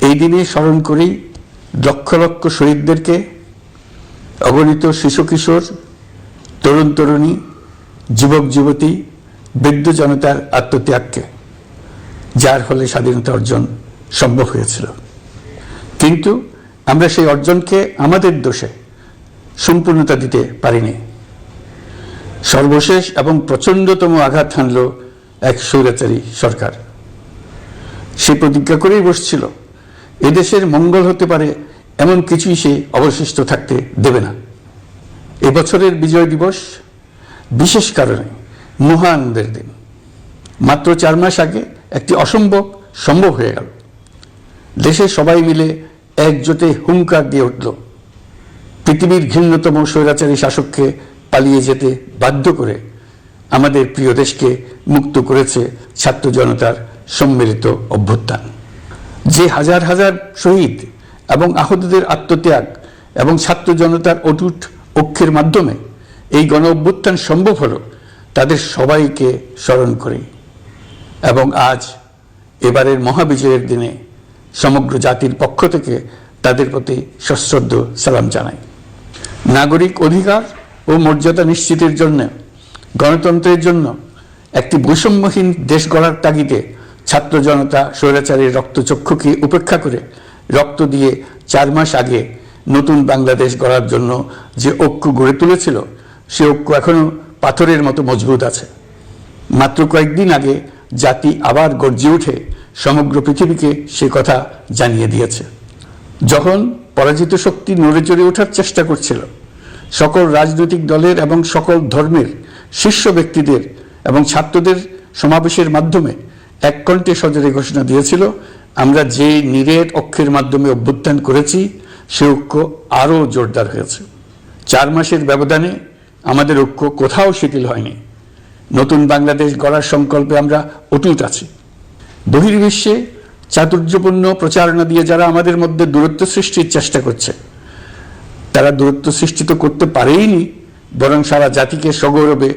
এই দিনে স্মরণ করি লক্ষ লক্ষ শহীদদেরকে, অগণিত শিশু কিশোর, তরুণ তরুণী, যুবক যুবতী, বৃদ্ধ জনতার আত্মত্যাগকে, যার ফলে স্বাধীনতা অর্জন সম্ভব হয়েছিল। কিন্তু আমরা সেই অর্জনকে আমাদের দোষে সম্পূর্ণতা দিতে পারিনি। সর্বশেষ এবং প্রচণ্ডতম আঘাত হানল এক স্বৈরাচারী সরকার। সে প্রতিজ্ঞা করেই বসছিল এদেশের মঙ্গল হতে পারে এমন কিছুই সে অবশিষ্ট থাকতে দেবে না। এবছরের বিজয় দিবস বিশেষ কারণে মহানন্দের দিন। মাত্র 4 মাস আগে একটি অসম্ভব সম্ভব হয়ে গেল। দেশের সবাই মিলে একজোটে হুঙ্কার দিয়ে উঠল, পৃথিবীর ঘৃণ্যতম স্বৈরাচারী শাসককে পালিয়ে যেতে বাধ্য করে আমাদের প্রিয় দেশকে মুক্ত করেছে ছাত্র জনতার সম্মিলিত অভ্যুত্থান। যে হাজার হাজার শহীদ এবং আহতদের আত্মত্যাগ এবং ছাত্র জনতার অটুট ঐক্যের মাধ্যমে এই গণ অভ্যুত্থান সম্ভব হলো, তাদের সবাইকে স্মরণ করি এবং আজ এবারের মহাবিজয়ের দিনে সমগ্র জাতির পক্ষ থেকে তাদের প্রতি সশ্রদ্ধ সালাম জানাই। নাগরিক অধিকার ও মর্যাদা নিশ্চিতের জন্য, গণতন্ত্রের জন্য একটি বৈষম্যহীন দেশ গড়ার তাগিদে ছাত্র জনতা স্বৈরাচারীর রক্তচক্ষুকে উপেক্ষা করে রক্ত দিয়ে 4 মাস আগে নতুন বাংলাদেশ গড়ার জন্য যে ঐক্য গড়ে তুলেছিল, সে ঐক্য এখনো পাথরের মতো মজবুত আছে। মাত্র কয়েকদিন আগে জাতি আবার গর্জে উঠে সমগ্র পৃথিবীকে সে কথা জানিয়ে দিয়েছে। যখন পরাজিত শক্তি নড়ে চড়ে ওঠার চেষ্টা করছিল, সকল রাজনৈতিক দলের এবং সকল ধর্মের শীর্ষ ব্যক্তিদের এবং ছাত্রদের সমাবেশের মাধ্যমে এক কণ্ঠে সজোরে ঘোষণা দিয়েছিল, আমরা যে নিরেট ঐক্যের মাধ্যমে অভ্যুত্থান করেছি সে ঐক্য আরও জোরদার হয়েছে। 4 মাসের ব্যবধানে আমাদের ঐক্য কোথাও শিথিল হয়নি। নতুন বাংলাদেশ গড়ার সংকল্পে আমরা অটুট আছি। বহির্বিশ্বে চাতুর্যপূর্ণ প্রচারণা দিয়ে যারা আমাদের মধ্যে দূরত্ব সৃষ্টির চেষ্টা করছে, তারা দূরত্ব সৃষ্টি তো করতে পারেইনি, বরং সারা জাতিকে সগৌরবে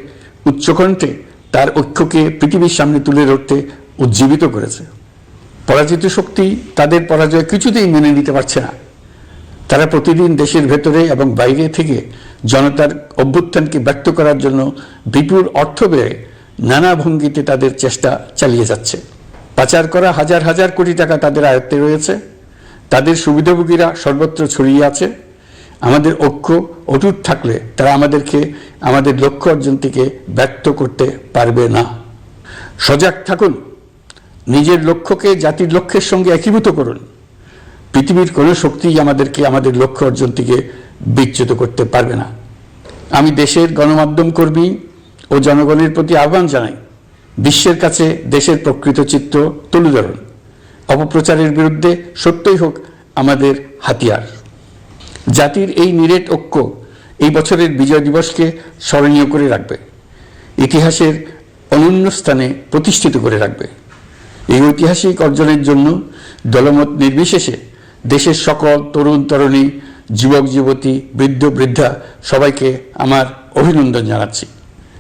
উচ্চকণ্ঠে তার ঐক্যকে পৃথিবীর সামনে তুলে ধরতে উজ্জীবিত করেছে। পরাজিত শক্তি তাদের পরাজয় কিছুতেই মেনে নিতে পারছে না। তারা প্রতিদিন দেশের ভেতরে এবং বাইরে থেকে জনতার অভ্যুত্থানকে ব্যক্ত করার জন্য বিপুল অর্থ ব্যয়ে নানা ভঙ্গিতে তাদের চেষ্টা চালিয়ে যাচ্ছে। পাচার করা হাজার হাজার কোটি টাকা তাদের আয়ত্তে রয়েছে। তাদের সুবিধাভোগীরা সর্বত্র ছড়িয়ে আছে। আমাদের ঐক্য অটুট থাকলে তারা আমাদেরকে আমাদের লক্ষ্য অর্জন থেকে ব্যর্থ করতে পারবে না। সজাগ থাকুন, নিজের লক্ষ্যকে জাতির লক্ষ্যের সঙ্গে একীভূত করুন। পৃথিবীর কোনো শক্তিই আমাদেরকে আমাদের লক্ষ্য অর্জন থেকে বিচ্যুত করতে পারবে না। আমি দেশের গণমাধ্যম কর্মী ও জনগণের প্রতি আহ্বান জানাই, বিশ্বের কাছে দেশের প্রকৃত চিত্র তুলে ধরুন। অপপ্রচারের বিরুদ্ধে সত্যই হোক আমাদের হাতিয়ার। জাতির এই নিরেট ঐক্য এই বছরের বিজয় দিবসকে স্মরণীয় করে রাখবে, ইতিহাসের অনন্য স্থানে প্রতিষ্ঠিত করে রাখবে। এই ঐতিহাসিক অর্জনের জন্য দলমত নির্বিশেষে দেশের সকল তরুণ তরুণী, যুবক যুবতী, বৃদ্ধ বৃদ্ধা সবাইকে আমার অভিনন্দন জানাচ্ছি।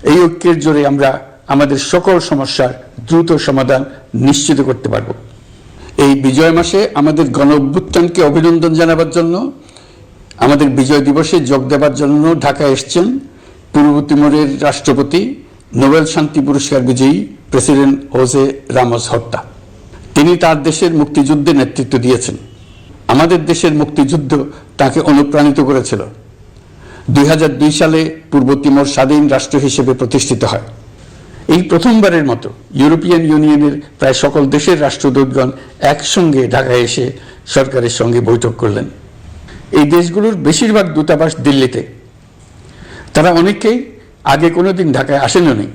এই ঐক্যের জোরে আমরা আমাদের সকল সমস্যার দ্রুত সমাধান নিশ্চিত করতে পারব। এই বিজয় মাসে আমাদের গণ অভ্যুত্থানকে অভিনন্দন জানাবার জন্য, আমাদের বিজয় দিবসে যোগ দেবার জন্য ঢাকায় এসছেন পূর্ব তিমুরের রাষ্ট্রপতি, নোবেল শান্তি পুরস্কার বিজয়ী প্রেসিডেন্ট হোসে রামোস হর্তা। তিনি তার দেশের মুক্তিযুদ্ধে নেতৃত্ব দিয়েছেন। আমাদের দেশের মুক্তিযুদ্ধ তাকে অনুপ্রাণিত করেছিল। 2002 সালে পূর্ব তিমুর স্বাধীন রাষ্ট্র হিসেবে প্রতিষ্ঠিত হয়। এই প্রথমবারের মতো ইউরোপিয়ান ইউনিয়নের প্রায় সকল দেশের রাষ্ট্রদূতগণ একসঙ্গে ঢাকায় এসে সরকারের সঙ্গে বৈঠক করলেন। এই দেশগুলোর বেশিরভাগ দূতাবাস দিল্লিতে। তারা অনেকেই আগে কোনোদিন ঢাকায় আসেননি।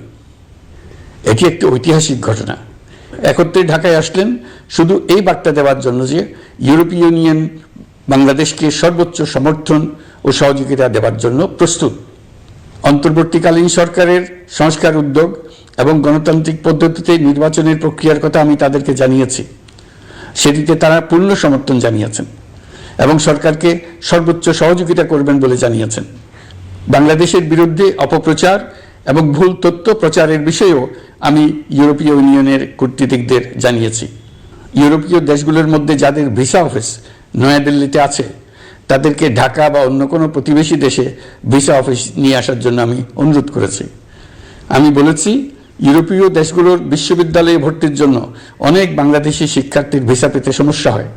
এটি একটি ঐতিহাসিক ঘটনা। একত্রে ঢাকায় আসলেন শুধু এই বার্তা দেওয়ার জন্য যে ইউরোপীয় ইউনিয়ন বাংলাদেশকে সর্বোচ্চ সমর্থন ও সহযোগিতা দেওয়ার জন্য প্রস্তুত। অন্তর্বর্তীকালীন সরকারের সংস্কার উদ্যোগ এবং গণতান্ত্রিক পদ্ধতিতে নির্বাচনের প্রক্রিয়ার কথা আমি তাদেরকে জানিয়েছি। সেটিতে তারা পূর্ণ সমর্থন জানিয়েছেন এবং সরকারকে সর্বোচ্চ সহযোগিতা করবেন বলে জানিয়েছেন। বাংলাদেশের বিরুদ্ধে অপপ্রচার এবং ভুল তথ্য প্রচারের বিষয়েও আমি ইউরোপীয় ইউনিয়নের কূটনীতিকদের জানিয়েছি। ইউরোপীয় দেশগুলোর মধ্যে যাদের ভিসা অফিস নয়াদিল্লিতে আছে তাদেরকে ঢাকা বা অন্য কোনো প্রতিবেশী দেশে ভিসা অফিস নিয়ে আসার জন্য আমি অনুরোধ করেছি। আমি বলেছি, ইউরোপীয় দেশগুলোর বিশ্ববিদ্যালয়ে ভর্তির জন্য অনেক বাংলাদেশি শিক্ষার্থীর ভিসা পেতে সমস্যা হয়।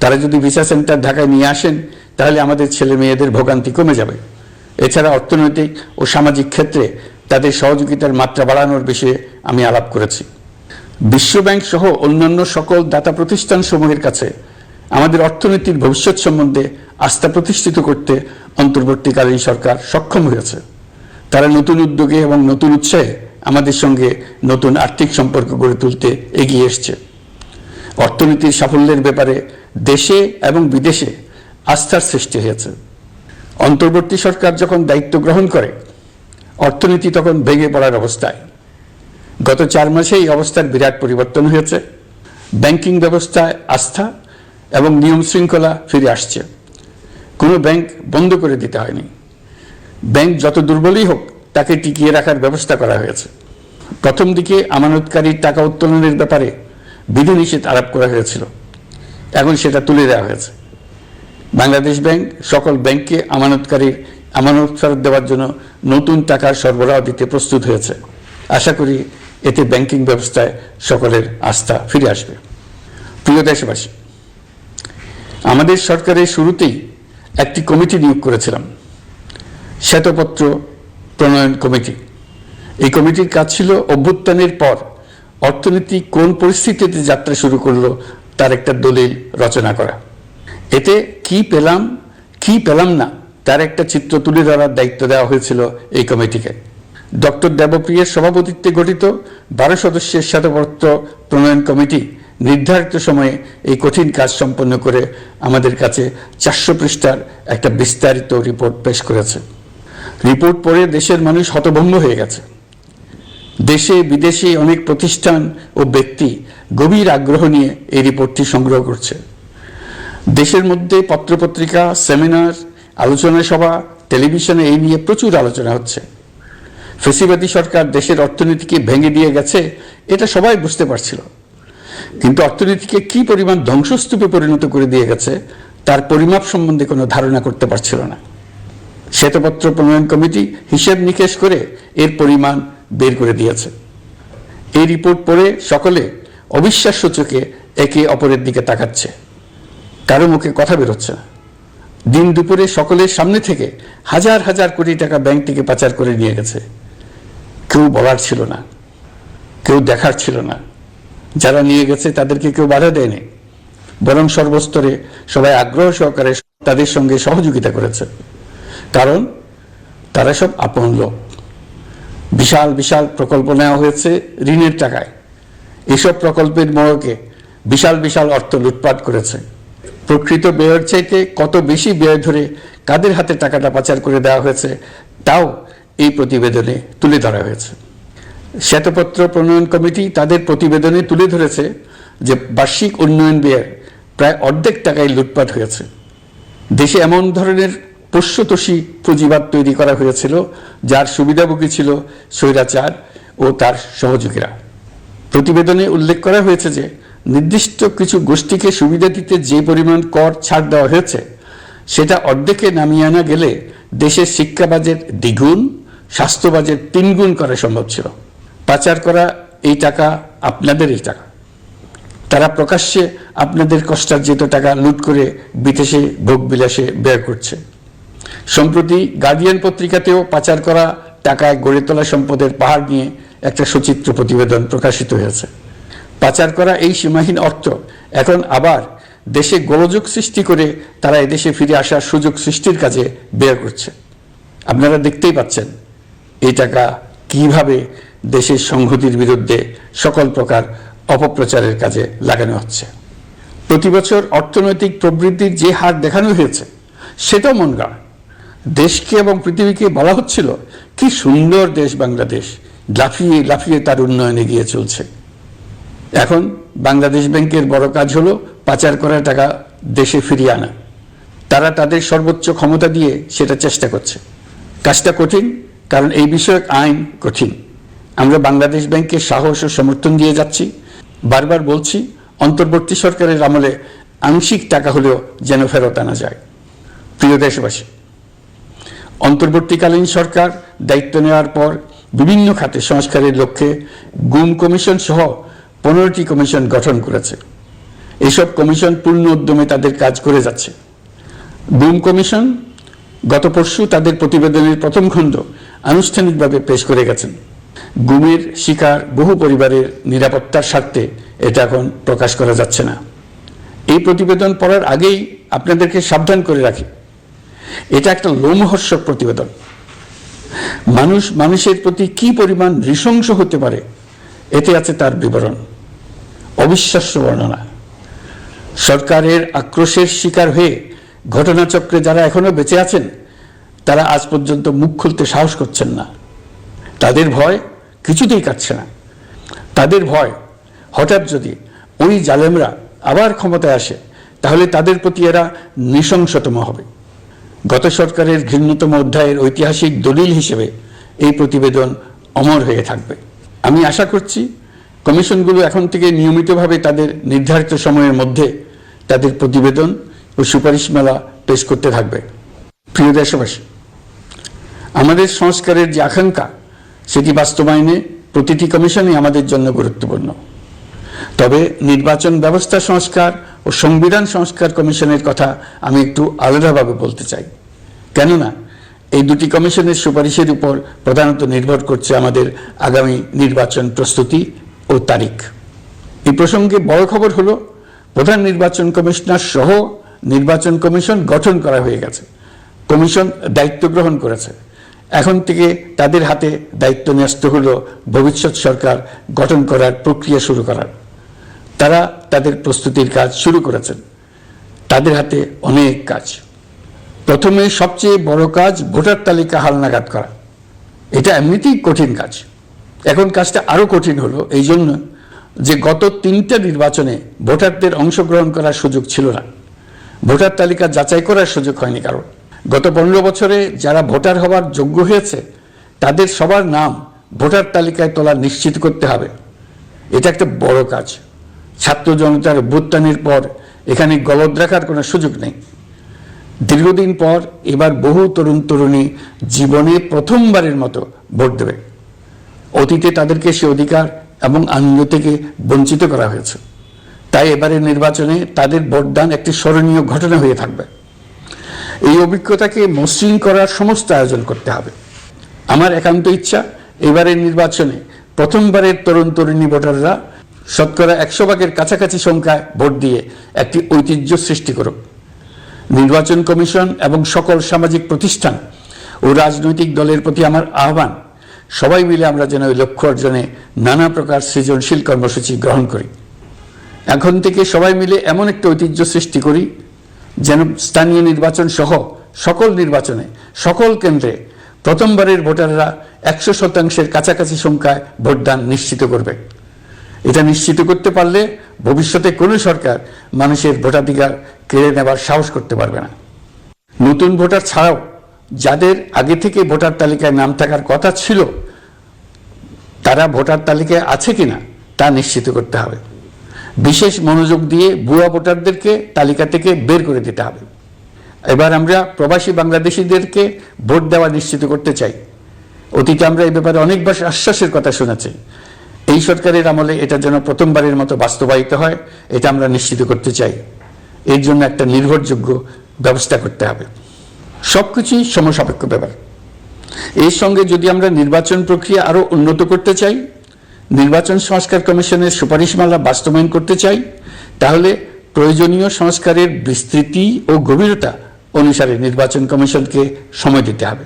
তারা যদি ভিসা সেন্টার ঢাকায় নিয়ে আসেন তাহলে আমাদের ছেলে মেয়েদের ভোগান্তি কমে যাবে। এছাড়া অর্থনৈতিক ও সামাজিক ক্ষেত্রে তাদের সহযোগিতার মাত্রা বাড়ানোর বিষয়ে আমি আলাপ করেছি। বিশ্বব্যাংক সহ অন্যান্য সকল দাতা প্রতিষ্ঠানসমূহের কাছে আমাদের অর্থনীতির ভবিষ্যৎ সম্বন্ধে আস্থা প্রতিষ্ঠিত করতে অন্তর্বর্তীকালীন সরকার সক্ষম হয়েছে। তারা নতুন উদ্যোগে এবং নতুন উৎসাহে আমাদের সঙ্গে নতুন আর্থিক সম্পর্ক গড়ে তুলতে এগিয়ে এসছে। অর্থনীতির সাফল্যের ব্যাপারে দেশে এবং বিদেশে আস্থার সৃষ্টি হয়েছে। অন্তর্বর্তী সরকার যখন দায়িত্ব গ্রহণ করে অর্থনীতি তখন ভেঙে পড়ার অবস্থায়। গত 4 মাসে এই অবস্থার বিরাট পরিবর্তন হয়েছে। ব্যাংকিং ব্যবস্থায় আস্থা এবং নিয়ম শৃঙ্খলা ফিরে আসছে। কোনো ব্যাংক বন্ধ করে দিতে হয়নি। ব্যাংক যত দুর্বলই হোক তাকে টিকিয়ে রাখার ব্যবস্থা করা হয়েছে। প্রথম দিকে আমানতকারীর টাকা উত্তোলনের ব্যাপারে বিধিনিষেধ আরোপ করা হয়েছিল, এখন সেটা তুলে দেওয়া হয়েছে। বাংলাদেশ ব্যাংক সকল ব্যাংককে আমানতকারীর আমানত ফেরত দেওয়ার জন্য নতুন টাকার সরবরাহ দিতে প্রস্তুত হয়েছে। আশা করি এতে ব্যাংকিং ব্যবস্থায় সকলের আস্থা ফিরে আসবে। প্রিয় দেশবাসী, আমাদের সরকারের শুরুতেই একটি কমিটি নিয়োগ করেছিলাম, শ্বেতপত্র প্রণয়ন কমিটি। এই কমিটির কাজ ছিল অভ্যুত্থানের পর অর্থনীতি কোন পরিস্থিতিতে যাত্রা শুরু করলো তার একটা দলিল রচনা করা। এতে কি পেলাম কি পেলাম না তার একটা চিত্র তুলে ধরার দায়িত্ব দেওয়া হয়েছিল এই কমিটিকে। ডক্টর দেবপ্রিয়ের সভাপতিত্বে গঠিত 12 সদস্যের শ্বেতপত্র প্রণয়ন কমিটি নির্ধারিত সময়ে এই কঠিন কাজ সম্পন্ন করে আমাদের কাছে 400 পৃষ্ঠার একটা বিস্তারিত রিপোর্ট পেশ করেছে। রিপোর্ট পড়ে দেশের মানুষ হতভম্ব হয়ে গেছে। দেশে বিদেশে অনেক প্রতিষ্ঠান ও ব্যক্তি গভীর আগ্রহ নিয়ে এই রিপোর্টটি সংগ্রহ করছে। দেশের মধ্যে পত্রপত্রিকা, সেমিনার, আলোচনা সভা, টেলিভিশনে এই নিয়ে প্রচুর আলোচনা হচ্ছে। ফ্যাসিবাদী সরকার দেশের অর্থনীতিকে ভেঙে দিয়ে গেছে এটা সবাই বুঝতে পারছিল, কিন্তু অর্থনীতিকে কি পরিমাণ ধ্বংসস্তূপে পরিণত করে দিয়ে গেছে তার পরিমাপ সম্বন্ধে কোনো ধারণা করতে পারছিল না। শ্বেতপত্র প্রণয়ন কমিটি হিসেব নিকেশ করে এর পরিমাণ বের করে দিয়েছে। এই রিপোর্ট পড়ে সকলে অবিশ্বাস্য চোখে একে অপরের দিকে তাকাচ্ছে, কারো মুখে কথা বেরোচ্ছে না। দিন দুপুরে সকলের সামনে থেকে হাজার হাজার কোটি টাকা ব্যাংক থেকে পাচার করে নিয়ে গেছে। কেউ বলার ছিল না, কেউ দেখার ছিল না। যারা নিয়ে গেছে তাদেরকে কেউ বাধা দেয়নি, বরং সর্বস্তরে সবাই আগ্রহ সহকারে তাদের সঙ্গে সহযোগিতা করেছে, কারণ তারা সব আপন লোক। বিশাল বিশাল প্রকল্প নেওয়া হয়েছে ঋণের টাকায়। এসব প্রকল্পের মোড়কে বিশাল বিশাল অর্থ লুটপাট করেছে। প্রকৃত ব্যয়ের চাইতে কত বেশি ব্যয় ধরে কাদের হাতে টাকাটা পাচার করে দেওয়া হয়েছে তাও এই প্রতিবেদনে তুলে ধরা হয়েছে। শ্বেতপত্র প্রণয়ন কমিটি তাদের প্রতিবেদনে তুলে ধরেছে যে বার্ষিক উন্নয়ন ব্যয়ের প্রায় অর্ধেক টাকায় লুটপাট হয়েছে। দেশে এমন ধরনের পোষ্যতোষী পুঁজিবাদ তৈরি করা হয়েছিল যার সুবিধাভোগী ছিল স্বৈরাচার ও তার সহযোগীরা। প্রতিবেদনে উল্লেখ করা হয়েছে যে নির্দিষ্ট কিছু গোষ্ঠীকে সুবিধা দিতে যে পরিমাণ কর ছাড় দেওয়া হয়েছে সেটা অর্ধেকে নামিয়ে আনা গেলে দেশের শিক্ষা বাজেট দ্বিগুণ, স্বাস্থ্য বাজেট 3 গুণ করা সম্ভব ছিল। পাচার করা এই টাকা আপনাদেরই টাকা। তারা প্রকাশ্যে আপনাদের কষ্টার্জিত টাকা লুট করে বিদেশে ভোগবিলাসে ব্যয় করছে। সম্প্রতি গার্ডিয়ান পত্রিকাতেও পাচার করা টাকায় গড়ে তোলা সম্পদের পাহাড় নিয়ে একটা সচিত্র প্রতিবেদন প্রকাশিত হয়েছে। পাচার করা এই সীমাহীন অর্থ এখন আবার দেশে গোলযোগ সৃষ্টি করে তারা এদেশে ফিরে আসার সুযোগ সৃষ্টির কাজে ব্যয় করছে। আপনারা দেখতেই পাচ্ছেন এই টাকা কিভাবে দেশের সংহতির বিরুদ্ধে সকল প্রকার অপপ্রচারের কাজে লাগানো হচ্ছে। প্রতি বছর অর্থনৈতিক প্রবৃদ্ধির যে হার দেখানো হয়েছে সেটাও মন গড়া। দেশকে এবং পৃথিবীকে বলা হচ্ছিল কি সুন্দর দেশ বাংলাদেশ, লাফিয়ে লাফিয়ে তার উন্নয়নে এগিয়ে চলছে। এখন বাংলাদেশ ব্যাংকের বড় কাজ হলো পাচার করা টাকা দেশে ফিরিয়ে আনা। তারা তাদের সর্বোচ্চ ক্ষমতা দিয়ে সেটা চেষ্টা করছে। কাজটা কঠিন, কারণ এই বিষয়ক আইন কঠিন। আমরা বাংলাদেশ ব্যাংকের সাহস ও সমর্থন দিয়ে যাচ্ছি। বারবার বলছি, অন্তর্বর্তী সরকারের আমলে আংশিক টাকা হলেও যেন ফেরত আনা যায়। প্রিয় দেশবাসী, অন্তর্বর্তীকালীন সরকার দায়িত্ব নেওয়ার পর বিভিন্ন খাতে সংস্কারের লক্ষ্যে গুম কমিশন সহ 15টি কমিশন গঠন করেছে। এসব কমিশন পূর্ণ উদ্যমে তাদের কাজ করে যাচ্ছে। গুম কমিশন গত পরশু তাদের প্রতিবেদনের প্রথম খণ্ড আনুষ্ঠানিকভাবে পেশ করে গেছেন। গুমের শিকার বহু পরিবারের নিরাপত্তার স্বার্থে এটা এখন প্রকাশ করা যাচ্ছে না। এই প্রতিবেদন পড়ার আগেই আপনাদেরকে সাবধান করে রাখি, এটা একটা লোমহর্ষক প্রতিবেদন। মানুষের প্রতি কি পরিমাণ নৃশংস হতে পারে এতে আছে তার বিবরণ, অবিশ্বাস্য বর্ণনা। সরকারের আক্রোশের শিকার হয়ে ঘটনাচক্রে যারা এখনো বেঁচে আছেন তারা আজ পর্যন্ত মুখ খুলতে সাহস করছেন না। তাদের ভয় কিছুতেই কাটছে না। তাদের ভয় হঠাৎ যদি ওই জালেমরা আবার ক্ষমতায় আসে তাহলে তাদের প্রতি এরা নৃশংসতম হবে। গত সরকারের ঘৃণ্যতম অধ্যায়ের ঐতিহাসিক দলিল হিসেবে এই প্রতিবেদন অমর হয়ে থাকবে। আমি আশা করছি কমিশনগুলো এখন থেকে নিয়মিতভাবে তাদের নির্ধারিত সময়ের মধ্যে তাদের প্রতিবেদন ও সুপারিশমালা পেশ করতে থাকবে। প্রিয় দেশবাসী, আমাদের সংস্কারের যে আকাঙ্ক্ষা সেটি বাস্তবায়নে প্রতিটি কমিশনই আমাদের জন্য গুরুত্বপূর্ণ। তবে নির্বাচন ব্যবস্থা সংস্কার ও সংবিধান সংস্কার কমিশনের কথা আমি একটু আলাদাভাবে বলতে চাই, কেননা এই দুটি কমিশনের সুপারিশের উপর প্রধানত নির্ভর করছে আমাদের আগামী নির্বাচন প্রস্তুতি ও তারিখ। এই প্রসঙ্গে বড় খবর হলো প্রধান নির্বাচন কমিশনার সহ নির্বাচন কমিশন গঠন করা হয়ে গেছে। কমিশন দায়িত্ব গ্রহণ করেছে। এখন থেকে তাদের হাতে দায়িত্ব ন্যস্ত হলো ভবিষ্যৎ সরকার গঠন করার প্রক্রিয়া শুরু করার। তারা তাদের প্রস্তুতির কাজ শুরু করেছেন। তাদের হাতে অনেক কাজ। প্রথমে সবচেয়ে বড় কাজ ভোটার তালিকা হালনাগাদ করা। এটা এমনিতেই কঠিন কাজ। এখন কাজটা আরো কঠিন হলো এই জন্য যে গত 3টা নির্বাচনে ভোটারদের অংশগ্রহণ করার সুযোগ ছিল না। ভোটার তালিকা যাচাই করার সুযোগ হয়নি কারণ। গত 15 বছরে যারা ভোটার হওয়ার যোগ্য হয়েছে তাদের সবার নাম ভোটার তালিকায় তোলা নিশ্চিত করতে হবে। এটা একটা বড় কাজ। ছাত্র জনতার অভ্যুত্থানের পর এখানে গলদ রাখার কোনো সুযোগ নেই। দীর্ঘদিন পর এবার বহু তরুণ তরুণী জীবনে প্রথমবারের মতো ভোট দেবে। অতীতে তাদেরকে সে অধিকার এবং আনন্দ থেকে বঞ্চিত করা হয়েছে। তাই এবারের নির্বাচনে তাদের ভোটদান একটি স্মরণীয় ঘটনা হয়ে থাকবে। এই অভিজ্ঞতাকে মসৃণ করার সমস্ত আয়োজন করতে হবে। আমার একান্ত ইচ্ছা এবারের নির্বাচনে প্রথমবারের তরুণ তরুণী ভোটাররা শতকরা 100 কাছাকাছি সংখ্যায় ভোট দিয়ে একটি ঐতিহ্য সৃষ্টি করুক। নির্বাচন কমিশন এবং সকল সামাজিক প্রতিষ্ঠান ও রাজনৈতিক দলের প্রতি আমার আহ্বান, সবাই মিলে আমরা যেন ওই লক্ষ্য অর্জনে নানা প্রকার সৃজনশীল কর্মসূচি গ্রহণ করি। এখন থেকে সবাই মিলে এমন একটা ঐতিহ্য সৃষ্টি করি যেন স্থানীয় নির্বাচন সহ সকল নির্বাচনে সকল কেন্দ্রে প্রথমবারের ভোটাররা 100% কাছাকাছি সংখ্যায় ভোটদান নিশ্চিত করবে। এটা নিশ্চিত করতে পারলে ভবিষ্যতে কোনো সরকার মানুষের ভোটাধিকার কেড়ে নেবার সাহস করতে পারবে না। নতুন ভোটার ছাড়াও যাদের আগে থেকে ভোটার তালিকায় নাম থাকার কথা ছিল তারা ভোটার তালিকায় আছে কিনা তা নিশ্চিত করতে হবে। বিশেষ মনোযোগ দিয়ে ভুয়া ভোটারদেরকে তালিকা থেকে বের করে দিতে হবে। এবার আমরা প্রবাসী বাংলাদেশিদেরকে ভোট দেওয়া নিশ্চিত করতে চাই। অতীতে আমরা এই ব্যাপারে অনেকবার আশ্বাসের কথা শুনেছি। এই সরকারের আমলে এটা যেন প্রথমবারের মতো বাস্তবায়িত হয়, এটা আমরা নিশ্চিত করতে চাই। এর জন্য একটা নির্ভরযোগ্য ব্যবস্থা করতে হবে। সবকিছুই সমসাপেক্ষ ব্যাপার। এর সঙ্গে যদি আমরা নির্বাচন প্রক্রিয়া আরো উন্নত করতে চাই, নির্বাচন সংস্কার কমিশনের সুপারিশমালা বাস্তবায়ন করতে চাই, তাহলে প্রয়োজনীয় সংস্কারের বিস্তৃতি ও গভীরতা অনুসারে নির্বাচন কমিশনকে সময় দিতে হবে।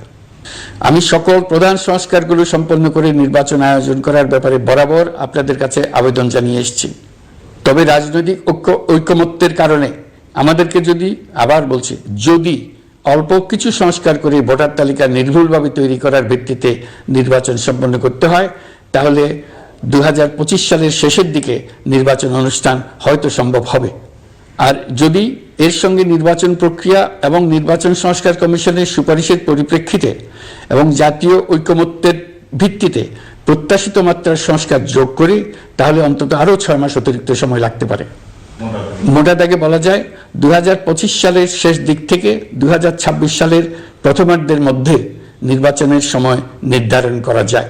আমি সকল প্রধান সংস্কারগুলো সম্পন্ন করে নির্বাচন আয়োজন করার ব্যাপারে বরাবর আপনাদের কাছে আবেদন জানিয়ে এসেছি। তবে রাজনৈতিক ঐকমত্যের কারণে আমাদেরকে যদি অল্প কিছু সংস্কার করে ভোটার তালিকা নির্ভুলভাবে তৈরি করার ভিত্তিতে নির্বাচন সম্পন্ন করতে হয়, তাহলে 2025 সালের শেষের দিকে নির্বাচন অনুষ্ঠান হয়তো সম্ভব হবে। আর যদি এর সঙ্গে নির্বাচন প্রক্রিয়া এবং নির্বাচন সংস্কার কমিশনের সুপারিশের পরিপ্রেক্ষিতে এবং জাতীয় ঐকমত্যের ভিত্তিতে প্রত্যাশিত মাত্রার সংস্কার যোগ করি, তাহলে অন্তত আরও 6 মাস অতিরিক্ত সময় লাগতে পারে। মোটা দাগে বলা যায় 2025 সালের শেষ দিক থেকে 2026 সালের প্রথমার্ধের মধ্যে নির্বাচনের সময় নির্ধারণ করা যায়।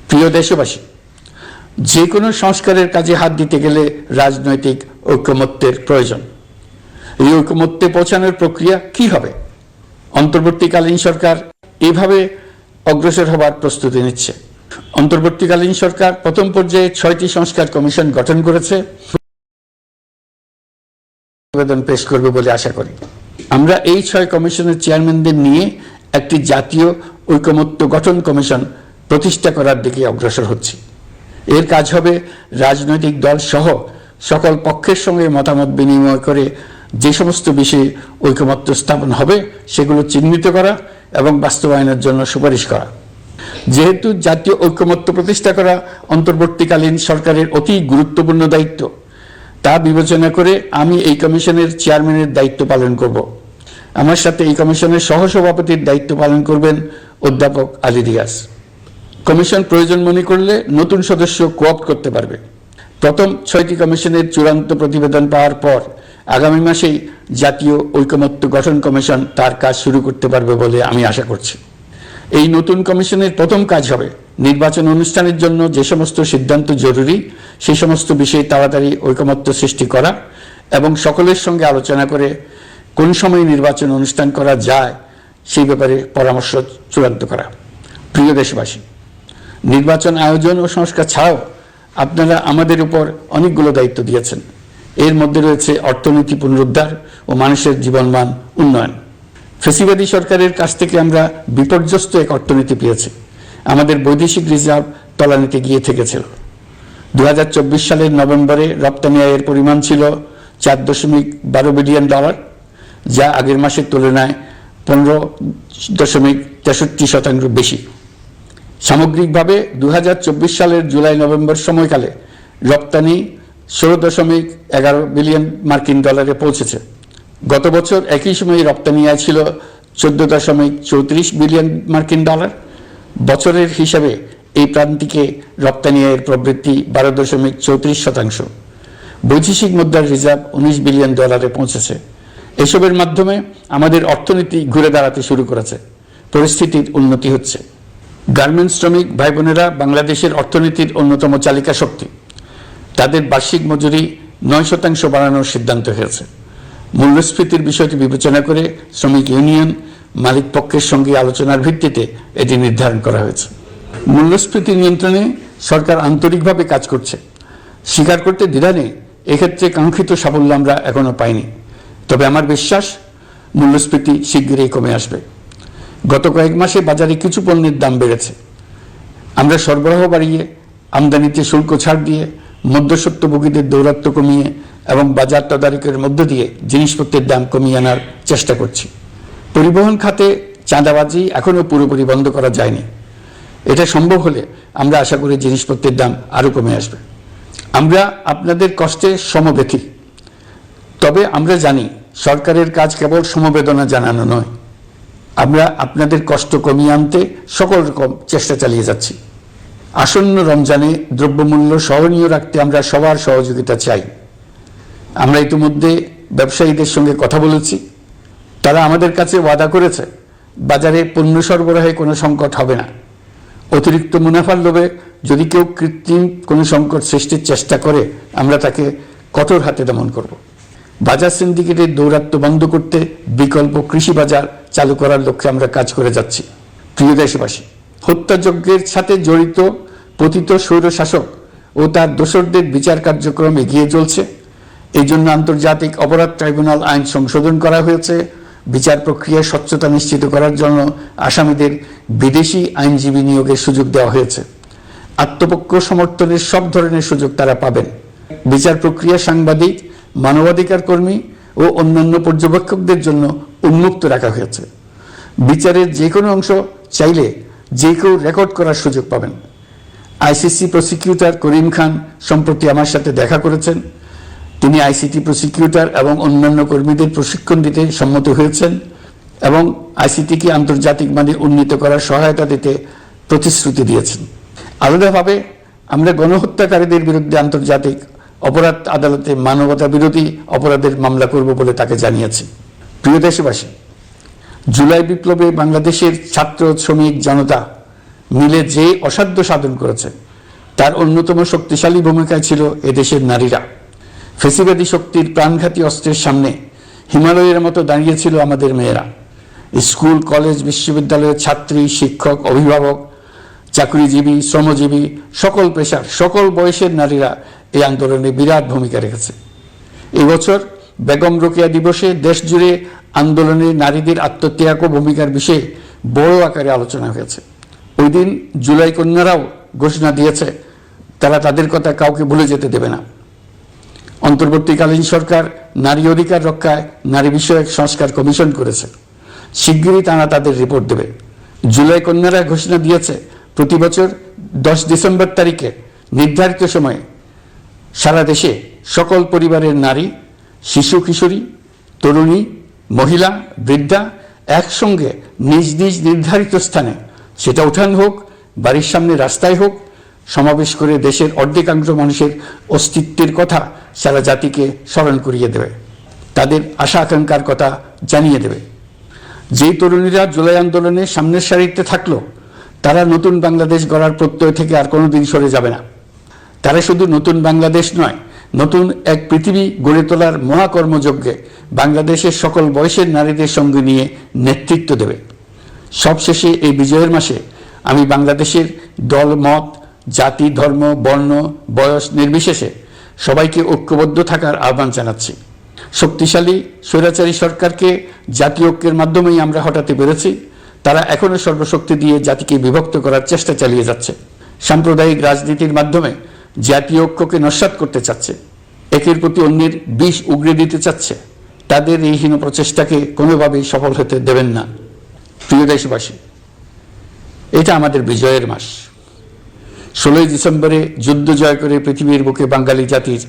প্রিয় দেশবাসী, যে কোনো সংস্কারের কাজে হাত দিতে গেলে রাজনৈতিক ঐকমত্যের প্রয়োজন। এই ঐকমত্যে পৌঁছানোর প্রক্রিয়া কি হবে? অন্তর্বর্তীকালীন সরকার এভাবে অগ্রসর হবার প্রস্তুতি নিচ্ছে। অন্তর্বর্তীকালীন সরকার প্রথম পর্যায়ে 6টি সংস্কার কমিশন গঠন করেছে, প্রতিবেদন পেশ করবে বলে আশা করি। আমরা এই 6 কমিশনের চেয়ারম্যানদের নিয়ে একটি জাতীয় ঐকমত্য গঠন কমিশন প্রতিষ্ঠা করার দিকে অগ্রসর হচ্ছে। এর কাজ হবে রাজনৈতিক দল সহ সকল পক্ষের সঙ্গে মতামত বিনিময় করে যে সমস্ত বিষয়ে ঐকমত্য স্থাপন হবে সেগুলো চিহ্নিত করা এবং বাস্তবায়নের জন্য সুপারিশ করা। যেহেতু জাতীয় ঐকমত্য প্রতিষ্ঠা করা অন্তর্বর্তীকালীন সরকারের অতি গুরুত্বপূর্ণ দায়িত্ব, তা বিবেচনা করে আমি এই কমিশনের চেয়ারম্যানের দায়িত্ব পালন করব। আমার সাথে এই কমিশনের সহসভাপতির দায়িত্ব পালন করবেন অধ্যাপক আলী রিয়াজ। কমিশন প্রয়োজন মনে করলে নতুন সদস্য কোঅপ্ট করতে পারবে। প্রথম 6টি কমিশনের চূড়ান্ত প্রতিবেদন পাওয়ার পর আগামী মাসেই জাতীয় ঐকমত্য গঠন কমিশন তার কাজ শুরু করতে পারবে বলে আমি আশা করছি। এই নতুন কমিশনের প্রথম কাজ হবে নির্বাচন অনুষ্ঠানের জন্য যে সমস্ত সিদ্ধান্ত জরুরি সেই সমস্ত বিষয়ে তাড়াতাড়ি ঐকমত্য সৃষ্টি করা এবং সকলের সঙ্গে আলোচনা করে কোন সময় নির্বাচন অনুষ্ঠান করা যায় সেই ব্যাপারে পরামর্শ চূড়ান্ত করা। প্রিয় দেশবাসী, নির্বাচন আয়োজন ও সংস্কার ছাড়াও আপনারা আমাদের উপর অনেকগুলো দায়িত্ব দিয়েছেন। এর মধ্যে রয়েছে অর্থনীতি পুনরুদ্ধার ও মানুষের জীবনমান উন্নয়ন। ফ্যাসিবাদী সরকারের কাছ থেকে আমরা বিপর্যস্ত এক অর্থনীতি পেয়েছি। আমাদের বৈদেশিক রিজার্ভ তলানিতে গিয়ে থেকেছিল। 2024 সালের নভেম্বরে রপ্তানি আয়ের পরিমাণ ছিল $4.12 বিলিয়ন, যা আগের মাসের তুলনায় 15.63% বেশি। সামগ্রিকভাবে 2024 সালের জুলাই নভেম্বর সময়কালে রপ্তানি $16.11 বিলিয়ন পৌঁছেছে। গত বছর একই সময়ে রপ্তানি আয় ছিল $14.34 বিলিয়ন। বছরের হিসাবে এই প্রান্তিকে রপ্তানি আয়ের প্রবৃদ্ধি 12.34%। বৈদেশিক মুদ্রার রিজার্ভ $19 বিলিয়ন পৌঁছেছে। এসবের মাধ্যমে আমাদের অর্থনীতি ঘুরে দাঁড়াতে শুরু করেছে, পরিস্থিতির উন্নতি হচ্ছে। গার্মেন্টস শ্রমিক ভাই বোনেরা বাংলাদেশের অর্থনীতির অন্যতম চালিকা শক্তি। তাদের বার্ষিক মজুরি 9% বাড়ানোর সিদ্ধান্ত হয়েছে। মূল্যস্ফীতির বিষয়টি বিবেচনা করে শ্রমিক ইউনিয়ন মালিক পক্ষের সঙ্গে আলোচনার ভিত্তিতে এটি নির্ধারণ করা হয়েছে। মূল্যস্ফীতি নিয়ন্ত্রণে সরকার আন্তরিকভাবে কাজ করছে, স্বীকার করতে দ্বিধা নেই। এক্ষেত্রে কাঙ্ক্ষিত সাফল্য আমরা এখনো পাইনি, তবে আমার বিশ্বাস মূল্যস্ফীতি শিগগিরই কমে আসবে। গত কয়েক মাসে বাজারে কিছু পণ্যের দাম বেড়েছে। আমরা সরবরাহ বাড়িয়ে, আমদানিতে শুল্ক ছাড় দিয়ে, মধ্যস্বত্বভোগীদের দৌরাত্ম্য কমিয়ে এবং বাজার তদারকির মধ্য দিয়ে জিনিসপত্রের দাম কমিয়ে আনার চেষ্টা করছি। পরিবহন খাতে চাঁদাবাজি এখনও পুরোপুরি বন্ধ করা যায়নি। এটা সম্ভব হলে আমরা আশা করি জিনিসপত্রের দাম আরও কমে আসবে। আমরা আপনাদের কষ্টে সমব্যথী, তবে আমরা জানি সরকারের কাজ কেবল সমবেদনা জানানো নয়। আমরা আপনাদের কষ্ট কমিয়ে আনতে সকল রকম চেষ্টা চালিয়ে যাচ্ছি। আসন্ন রমজানে দ্রব্যমূল্য সহনীয় রাখতে আমরা সবার সহযোগিতা চাই। আমরা ইতিমধ্যে ব্যবসায়ীদের সঙ্গে কথা বলেছি। তারা আমাদের কাছে ওয়াদা করেছে বাজারে পণ্য সরবরাহে কোনো সংকট হবে না। অতিরিক্ত মুনাফার লোভে যদি কেউ কৃত্রিম কোনো সংকট সৃষ্টির চেষ্টা করে আমরা তাকে কঠোর হাতে দমন করব। বাজার সিন্ডিকেটের দৌরাত্ম্য বন্ধ করতে বিকল্প কৃষি বাজার চালু করার লক্ষ্যে আমরা কাজ করে যাচ্ছি। প্রিয় দেশবাসী, হত্যাযজ্ঞের সাথে জড়িত পতিত স্বৈরশাসক ও তার দোসরদের বিচার কার্যক্রম এগিয়ে চলছে। এই জন্য আন্তর্জাতিক অপরাধ ট্রাইব্যুনাল আইন সংশোধন করা হয়েছে। বিচার প্রক্রিয়ার স্বচ্ছতা নিশ্চিত করার জন্য আসামিদের বিদেশি আইনজীবী নিয়োগের সুযোগ দেওয়া হয়েছে। আত্মপক্ষ সমর্থনের সব ধরনের সুযোগ তারা পাবেন। বিচার প্রক্রিয়া সাংবাদিক, মানবাধিকার কর্মী ও অন্যান্য পর্যবেক্ষকদের জন্য উন্মুক্ত রাখা হয়েছে। বিচারের যে কোনো অংশ চাইলে যে কেউ রেকর্ড করার সুযোগ পাবেন। আইসিসি প্রসিকিউটর করিম খান সম্প্রতি আমার সাথে দেখা করেছেন। তিনি আইসিটি প্রসিকিউটর এবং অন্যান্য কর্মীদের প্রশিক্ষণ দিতে সম্মত হয়েছেন এবং আইসিটিকে আন্তর্জাতিক মানে উন্নীত করার সহায়তা দিতে প্রতিশ্রুতি দিয়েছেন। আলাদাভাবে আমরা গণহত্যাকারীদের বিরুদ্ধে আন্তর্জাতিক অপরাধ আদালতে মানবতা বিরোধী অপরাধের মামলা করব বলে তাকে জানিয়েছে। প্রিয় দেশবাসী, জুলাই বিপ্লবে বাংলাদেশের ছাত্র শ্রমিক জনতা মিলে যে অসাধ্য সাধন করেছে তার অন্যতম শক্তিশালী ভূমিকায় ছিল এদেশের নারীরা। ফেসিবাদী শক্তির প্রাণঘাতী অস্ত্রের সামনে হিমালয়ের মতো দাঁড়িয়েছিল আমাদের মেয়েরা। স্কুল, কলেজ, বিশ্ববিদ্যালয়ের ছাত্রী, শিক্ষক, অভিভাবক, চাকরিজীবী, শ্রমজীবী, সকল পেশার, সকল বয়সের নারীরা এই আন্দোলনে বিরাট ভূমিকা রেখেছে। এই বছর বেগম রোকেয়া দিবসে দেশ জুড়ে আন্দোলনে নারীদের আত্মত্যাগ ও ভূমিকার বিষয়ে বড় আকারে আলোচনা হয়েছে। ওই দিন জুলাই কন্যারাও ঘোষণা দিয়েছে তারা তাদের কথা কাউকে ভুলে যেতে দেবে না। অন্তর্বর্তীকালীন সরকার নারী অধিকার রক্ষায় নারী বিষয়ক সংস্কার কমিশন করেছে। শিগগিরই তারা তাদের রিপোর্ট দেবে। জুলাই কন্যারা ঘোষণা দিয়েছে প্রতি বছর 10 ডিসেম্বর তারিখে নির্ধারিত সময়ে সারা দেশে সকল পরিবারের নারী, শিশু, কিশোরী, তরুণী, মহিলা, বৃদ্ধা একসঙ্গে নিজ নিজ নির্ধারিত স্থানে, সেটা উঠান হোক, বাড়ির সামনে রাস্তায় হোক, সমাবেশ করে দেশের অর্ধেকাংশ মানুষের অস্তিত্বের কথা সারা জাতিকে স্মরণ করিয়ে দেবে, তাদের আশা আকাঙ্ক্ষার কথা জানিয়ে দেবে। যেই তরুণীরা জুলাই আন্দোলনে সামনের সারিতে থাকলো তারা নতুন বাংলাদেশ গড়ার প্রত্যয় থেকে আর কোনোদিন সরে যাবে না। তারা শুধু নতুন বাংলাদেশ নয়, নতুন এক পৃথিবী গড়ে তোলার মহাকর্মযজ্ঞে বাংলাদেশের সকল বয়সের নারীদের সঙ্গে নিয়ে নেতৃত্ব দেবে। সবশেষে এই বিজয়ের মাসে আমি বাংলাদেশের দল, মত, জাতি, ধর্ম, বর্ণ, বয়স নির্বিশেষে সবাইকে ঐক্যবদ্ধ থাকার আহ্বান জানাচ্ছি। শক্তিশালী স্বৈরাচারী সরকারকে জাতীয় ঐক্যের মাধ্যমেই আমরা হটাতে পেরেছি। তারা এখনো সর্বশক্তি দিয়ে জাতিকে বিভক্ত করার চেষ্টা চালিয়ে যাচ্ছে। সাম্প্রদায়িক রাজনীতির মাধ্যমে জাতীয় ঐক্যকে নস্যাৎ করতে চাচ্ছে, একের প্রতি অন্যের বিষ উগড়ে দিতে চাচ্ছে। তাদের এই হীন প্রচেষ্টাকে কোনোভাবেই সফল হতে দেবেন না। প্রিয় দেশবাসী, এটা আমাদের বিজয়ের মাস। 16 ডিসেম্বরে যুদ্ধ জয় করে পৃথিবীর বুকে বাঙালি জাতির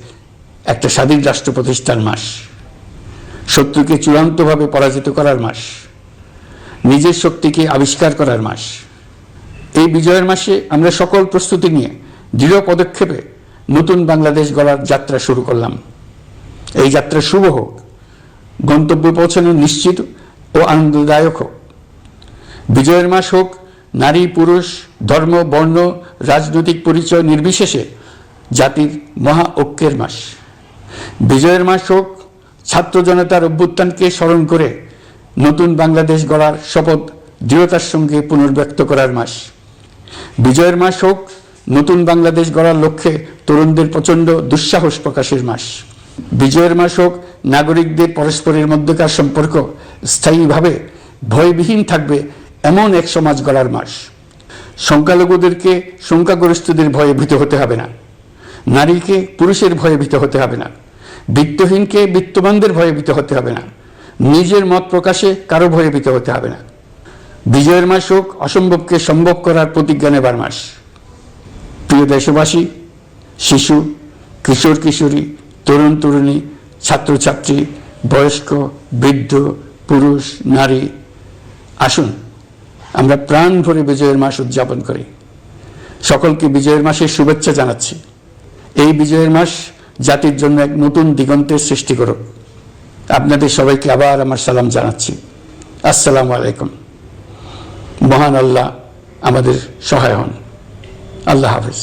একটা স্বাধীন রাষ্ট্র প্রতিষ্ঠার মাস, শত্রুকে চূড়ান্তভাবে পরাজিত করার মাস, নিজের শক্তিকে আবিষ্কার করার মাস। এই বিজয়ের মাসে আমরা সকল প্রস্তুতি নিয়ে দৃঢ় পদক্ষেপে নতুন বাংলাদেশ গড়ার যাত্রা শুরু করলাম। এই যাত্রা শুভ হোক, গন্তব্যে পৌঁছানো নিশ্চিত ও আনন্দদায়ক হোক। বিজয়ের মাস হোক নারী, পুরুষ, ধর্ম, বর্ণ, রাজনৈতিক পরিচয় নির্বিশেষে জাতির মহা ঐক্যের মাস। বিজয়ের মাস হোক ছাত্র জনতার অভ্যুত্থানকে স্মরণ করে নতুন বাংলাদেশ গড়ার শপথ দৃঢ়তার সঙ্গে পুনর্ব্যক্ত করার মাস। বিজয়ের মাস হোক নতুন বাংলাদেশ গড়ার লক্ষ্যে তরুণদের প্রচণ্ড দুঃসাহস প্রকাশের মাস। বিজয়ের মাস হোক নাগরিকদের পরস্পরের মধ্যকার সম্পর্ক স্থায়ীভাবে ভয়বিহীন থাকবে এমন এক সমাজ গড়ার মাস। সংখ্যালঘুদেরকে সংখ্যাগরিষ্ঠদের ভয়ে ভীত হতে হবে না, নারীকে পুরুষের ভয়ে ভীত হতে হবে না, বিত্তহীনকে বিত্তবানদের ভয়ে ভীত হতে হবে না, নিজের মত প্রকাশে কারো ভয়ে ভীত হতে হবে না। বিজয়ের মাস হোক অসম্ভবকে সম্ভব করার প্রতিজ্ঞা নেবার মাস। প্রিয় দেশবাসী, শিশু, কিশোর কিশোরী, তরুণ তরুণী, ছাত্রছাত্রী, বয়স্ক, বৃদ্ধ, পুরুষ, নারী, আসুন আমরা প্রাণ ভরে বিজয়ের মাস উদযাপন করি। সকলকে বিজয়ের মাসের শুভেচ্ছা জানাচ্ছি। এই বিজয়ের মাস জাতির জন্য এক নতুন দিগন্তের সৃষ্টি করুক। আপনাদের সবাইকে আবার আমার সালাম জানাচ্ছি। আসসালামু আলাইকুম। মহান আল্লাহ আমাদের সহায় হন। আল্লাহ হাফেজ।